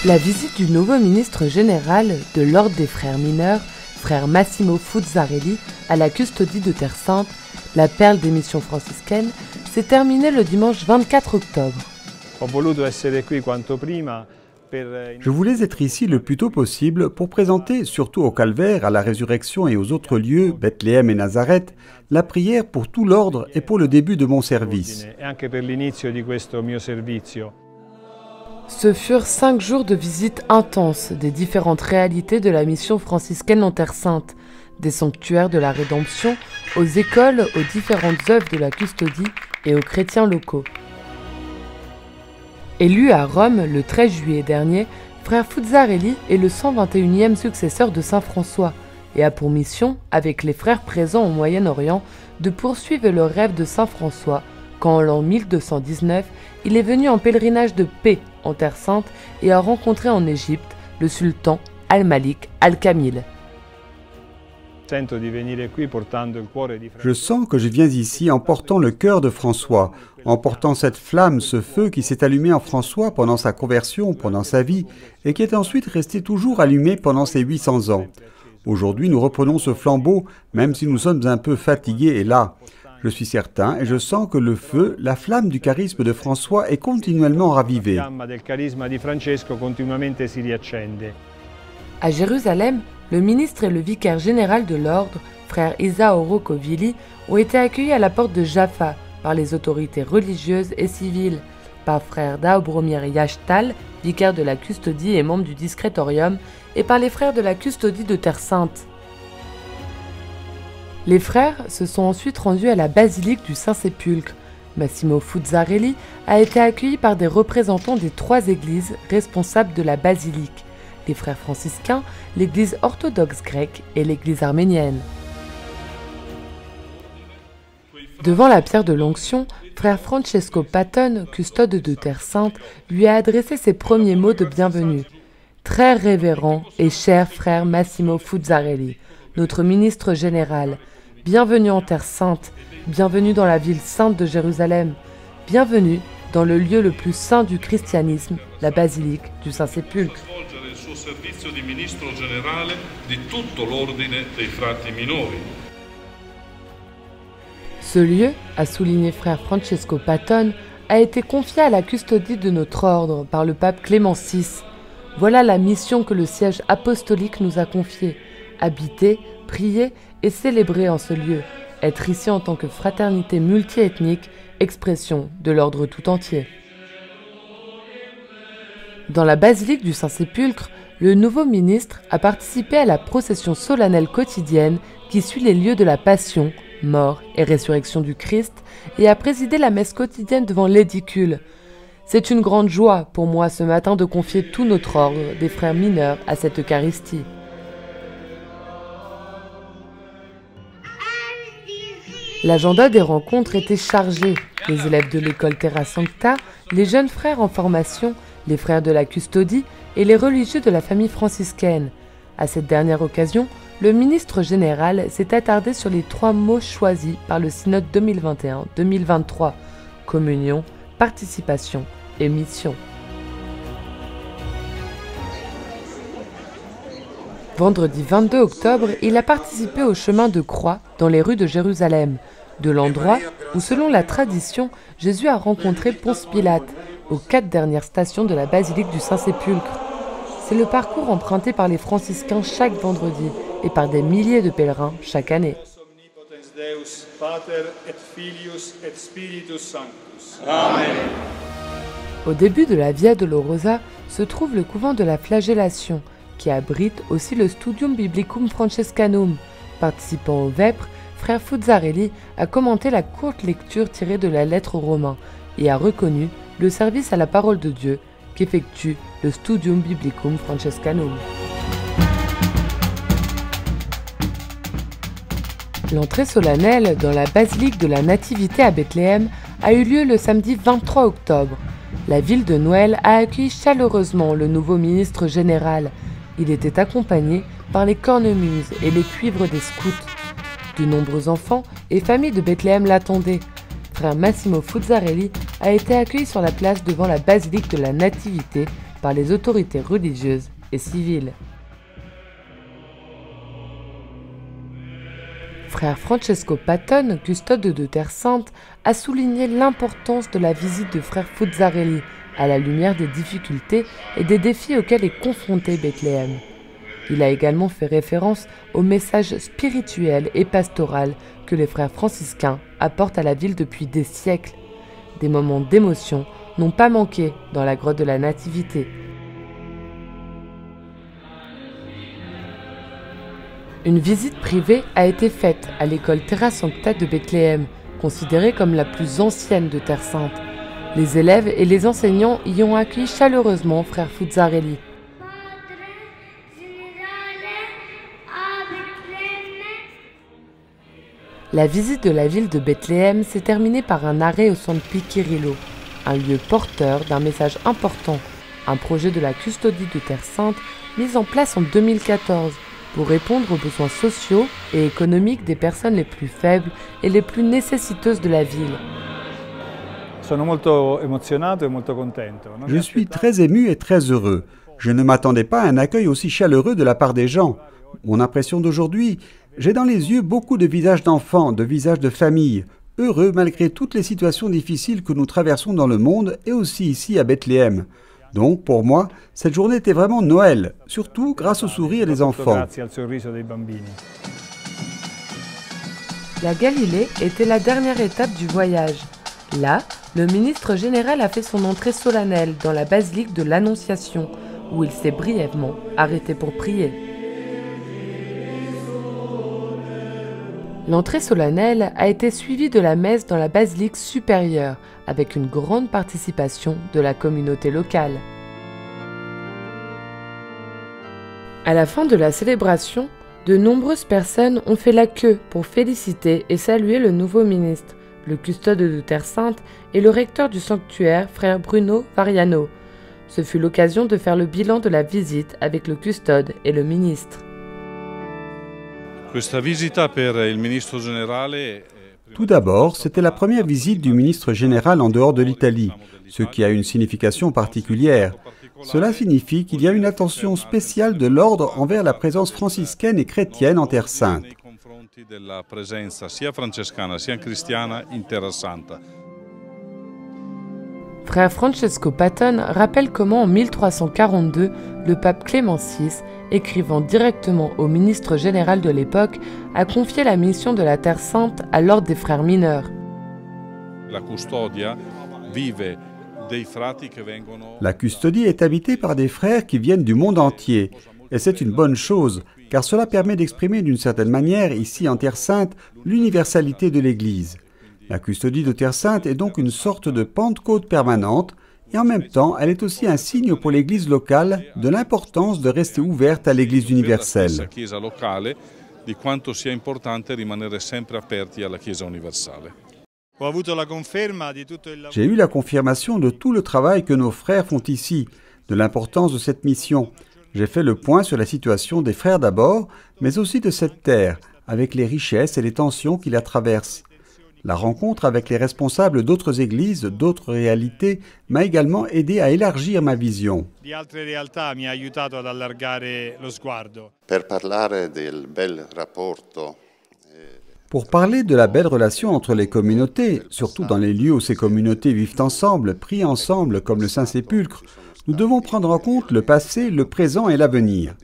La visite du nouveau ministre général de l'Ordre des Frères mineurs, frère Massimo Fuzzarelli, à la custodie de Terre Sainte, la perle des missions franciscaines, s'est terminée le dimanche 24 octobre. Je voulais être ici le plus tôt possible pour présenter, surtout au Calvaire, à la Résurrection et aux autres lieux, Bethléem et Nazareth, la prière pour tout l'ordre et pour le début de mon service. Ce furent 5 jours de visite intense des différentes réalités de la mission franciscaine en Terre Sainte, des sanctuaires de la Rédemption, aux écoles, aux différentes œuvres de la custodie et aux chrétiens locaux. Élu à Rome le 13 juillet dernier, frère Fuzzarelli est le 121e successeur de saint François et a pour mission, avec les frères présents au Moyen-Orient, de poursuivre le rêve de saint François quand en l'an 1219, il est venu en pèlerinage de paix en Terre Sainte et a rencontré en Égypte le sultan Al-Malik Al-Kamil. Je sens que je viens ici en portant le cœur de François, en portant cette flamme, ce feu qui s'est allumé en François pendant sa conversion, pendant sa vie, et qui est ensuite resté toujours allumé pendant ces 800 ans. Aujourd'hui, nous reprenons ce flambeau, même si nous sommes un peu fatigués et las. Je suis certain et je sens que le feu, la flamme du charisme de François est continuellement ravivée. À Jérusalem, le ministre et le vicaire général de l'ordre, frère Isauro Kovili, ont été accueillis à la porte de Jaffa par les autorités religieuses et civiles, par frère Daobromir Yashtal, vicaire de la custodie et membre du discrétorium, et par les frères de la custodie de Terre Sainte. Les frères se sont ensuite rendus à la basilique du Saint-Sépulcre. Massimo Fuzzarelli a été accueilli par des représentants des 3 églises responsables de la basilique, les frères franciscains, l'église orthodoxe grecque et l'église arménienne. Devant la pierre de l'onction, frère Francesco Patton, custode de Terre Sainte, lui a adressé ses premiers mots de bienvenue. Très révérend et cher frère Massimo Fuzzarelli, notre ministre général, bienvenue en Terre Sainte, bienvenue dans la ville sainte de Jérusalem, bienvenue dans le lieu le plus saint du christianisme, la basilique du Saint-Sépulcre. Ce lieu, a souligné frère Francesco Patton, a été confié à la custodie de notre ordre par le pape Clément VI. Voilà la mission que le siège apostolique nous a confiée, habiter, prier et célébrer en ce lieu, être ici en tant que fraternité multiethnique, expression de l'ordre tout entier. Dans la basilique du Saint-Sépulcre, le nouveau ministre a participé à la procession solennelle quotidienne qui suit les lieux de la Passion, mort et résurrection du Christ et a présidé la messe quotidienne devant l'édicule. C'est une grande joie pour moi ce matin de confier tout notre ordre des frères mineurs à cette Eucharistie. L'agenda des rencontres était chargé. Les élèves de l'école Terra Sancta, les jeunes frères en formation, les frères de la custodie et les religieux de la famille franciscaine. À cette dernière occasion, le ministre général s'est attardé sur les 3 mots choisis par le synode 2021-2023, communion, participation et mission. Vendredi 22 octobre, il a participé au chemin de croix dans les rues de Jérusalem, de l'endroit où, selon la tradition, Jésus a rencontré Ponce Pilate, aux 4 dernières stations de la basilique du Saint-Sépulcre. C'est le parcours emprunté par les franciscains chaque vendredi et par des milliers de pèlerins chaque année. Amen. Au début de la Via Dolorosa se trouve le couvent de la Flagellation, qui abrite aussi le Studium Biblicum Francescanum. Participant au Vêpres, frère Fuzzarelli a commenté la courte lecture tirée de la lettre aux Romains et a reconnu le service à la parole de Dieu qu'effectue le Studium Biblicum Francescanum. L'entrée solennelle dans la basilique de la Nativité à Bethléem a eu lieu le samedi 23 octobre. La ville de Noël a accueilli chaleureusement le nouveau ministre général. Il était accompagné par les cornemuses et les cuivres des scouts. De nombreux enfants et familles de Bethléem l'attendaient. Frère Massimo Fuzzarelli a été accueilli sur la place devant la basilique de la Nativité par les autorités religieuses et civiles. Frère Francesco Patton, custode de Terre Sainte, a souligné l'importance de la visite de frère Fuzzarelli à la lumière des difficultés et des défis auxquels est confronté Bethléem. Il a également fait référence au message spirituel et pastoral que les frères franciscains apportent à la ville depuis des siècles. Des moments d'émotion n'ont pas manqué dans la grotte de la Nativité. Une visite privée a été faite à l'école Terra Sancta de Bethléem, considérée comme la plus ancienne de Terre Sainte. Les élèves et les enseignants y ont accueilli chaleureusement frère Fuzzarelli. La visite de la ville de Bethléem s'est terminée par un arrêt au centre Piquirillo, un lieu porteur d'un message important, un projet de la custodie de Terre Sainte mis en place en 2014 pour répondre aux besoins sociaux et économiques des personnes les plus faibles et les plus nécessiteuses de la ville. Je suis très ému et très heureux. Je ne m'attendais pas à un accueil aussi chaleureux de la part des gens. Mon impression d'aujourd'hui, j'ai dans les yeux beaucoup de visages d'enfants, de visages de familles, heureux malgré toutes les situations difficiles que nous traversons dans le monde et aussi ici à Bethléem. Donc, pour moi, cette journée était vraiment Noël, surtout grâce au sourire des enfants. La Galilée était la dernière étape du voyage. Là, le ministre général a fait son entrée solennelle dans la basilique de l'Annonciation, où il s'est brièvement arrêté pour prier. L'entrée solennelle a été suivie de la messe dans la basilique supérieure, avec une grande participation de la communauté locale. À la fin de la célébration, de nombreuses personnes ont fait la queue pour féliciter et saluer le nouveau ministre, le custode de Terre Sainte et le recteur du sanctuaire, frère Bruno Variano. Ce fut l'occasion de faire le bilan de la visite avec le custode et le ministre. Tout d'abord, c'était la première visite du ministre général en dehors de l'Italie, ce qui a une signification particulière. Cela signifie qu'il y a une attention spéciale de l'ordre envers la présence franciscaine et chrétienne en Terre Sainte. Frère Francesco Patton rappelle comment en 1342, le pape Clément VI, écrivant directement au ministre général de l'époque, a confié la mission de la Terre Sainte à l'ordre des frères mineurs. La custodie est habitée par des frères qui viennent du monde entier, et c'est une bonne chose, car cela permet d'exprimer d'une certaine manière, ici en Terre Sainte, l'universalité de l'Église. La custodie de Terre Sainte est donc une sorte de Pentecôte permanente, et en même temps, elle est aussi un signe pour l'Église locale de l'importance de rester ouverte à l'Église universelle. J'ai eu la confirmation de tout le travail que nos frères font ici, de l'importance de cette mission. J'ai fait le point sur la situation des frères d'abord, mais aussi de cette terre, avec les richesses et les tensions qui la traversent. La rencontre avec les responsables d'autres églises, d'autres réalités, m'a également aidé à élargir ma vision. Pour parler de la belle relation entre les communautés, surtout dans les lieux où ces communautés vivent ensemble, prient ensemble comme le Saint-Sépulcre, nous devons prendre en compte le passé, le présent et l'avenir.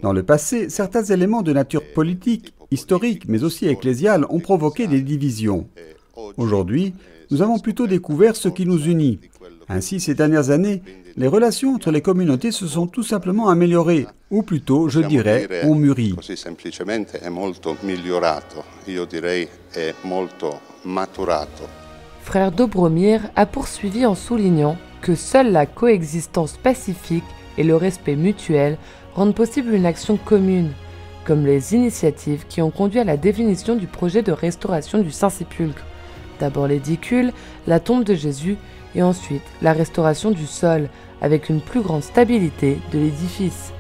Dans le passé, certains éléments de nature politique, historique, mais aussi ecclésiale, ont provoqué des divisions. Aujourd'hui, nous avons plutôt découvert ce qui nous unit. Ainsi, ces dernières années, les relations entre les communautés se sont tout simplement améliorées, ou plutôt, je dirais, ont mûri. Frère Dobromir a poursuivi en soulignant que seule la coexistence pacifique et le respect mutuel rendent possible une action commune, comme les initiatives qui ont conduit à la définition du projet de restauration du Saint-Sépulcre. D'abord l'édicule, la tombe de Jésus, et ensuite la restauration du sol, avec une plus grande stabilité de l'édifice.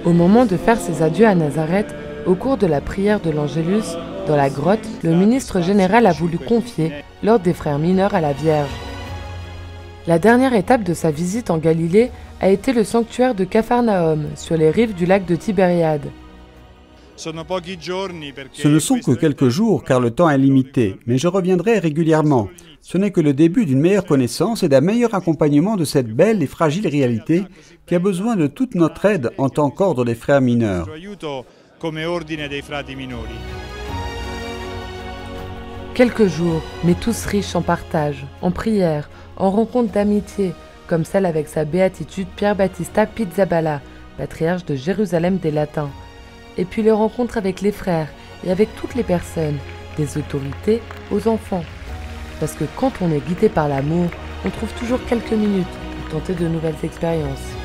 Au moment de faire ses adieux à Nazareth, au cours de la prière de l'Angélus, dans la grotte, le ministre général a voulu confier l'ordre des frères mineurs à la Vierge. La dernière étape de sa visite en Galilée a été le sanctuaire de Capharnaüm, sur les rives du lac de Tibériade. Ce ne sont que quelques jours car le temps est limité, mais je reviendrai régulièrement. Ce n'est que le début d'une meilleure connaissance et d'un meilleur accompagnement de cette belle et fragile réalité qui a besoin de toute notre aide en tant qu'ordre des frères mineurs. Quelques jours, mais tous riches en partage, en prières, en rencontres d'amitié, comme celle avec sa béatitude Pierre Battista Pizzaballa, patriarche de Jérusalem des Latins. Et puis les rencontres avec les frères et avec toutes les personnes, des autorités aux enfants. Parce que quand on est guidé par l'amour, on trouve toujours quelques minutes pour tenter de nouvelles expériences.